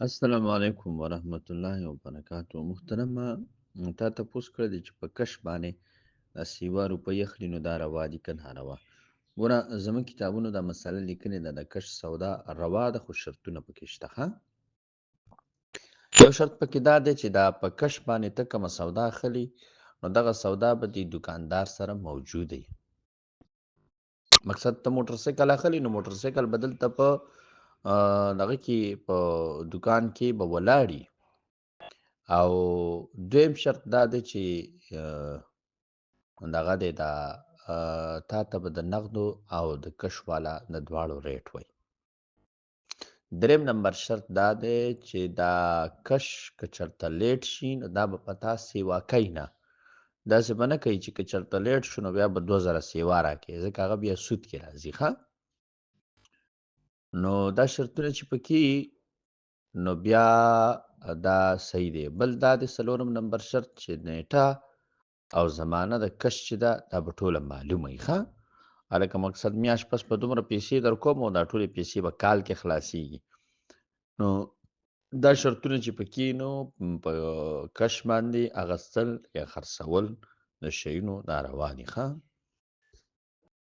السلام علیکم ورحمت الله وبرکاتو. محترمه، تا تپوس کړی دی چې په کش باندې دا سیوا روپۍ اخلي نو دا روا دي که ناروا. ګوره زموږ کتابونو دا مسله لیکلې ده، د کش سودا روا ده خو شرطونه پکې شته. ښه، یو شرط پکې دا دی چې دا په کش باندې ته کومه سودا اخلي نو دغه سودا به د دکاندار سره موجوده وي. مقصد ته موټر سایکل اخلي نو موټر سایکل به دلته په دغه کې په دکان کې به ولاړي. او دویم شرط دا دی چې دغه دی دا تا ته به د نغدو او د کش والا د دواړو ریټ وای. دریم نمبر شرط دا دی چې دا کش که چېرته لیټ شي نو دا به په تا سیوا کوي نه. داسې به نه کوي چې که چېرته لیټ شو نو بیا به 2000 سیوا راکړي، ځکه هغه بیا سود کې راځي. ښه، نو دا شرطونه چې پکې نو بیا دا صحیح دی. بل دا د څلورم نمبر شرط چې نیټه او زمانه د کش چې ده دا به ټوله معلومه وي. ښه، هلکه مقصد میاشت پس په دومره پیسې در کوم او دا ټولې پیسې به کال کې خلاصیږي. نو دا شرطونه چې پکې نو په کش باندې اغستل یا خرڅول د شیونو دا روا دي. ښه.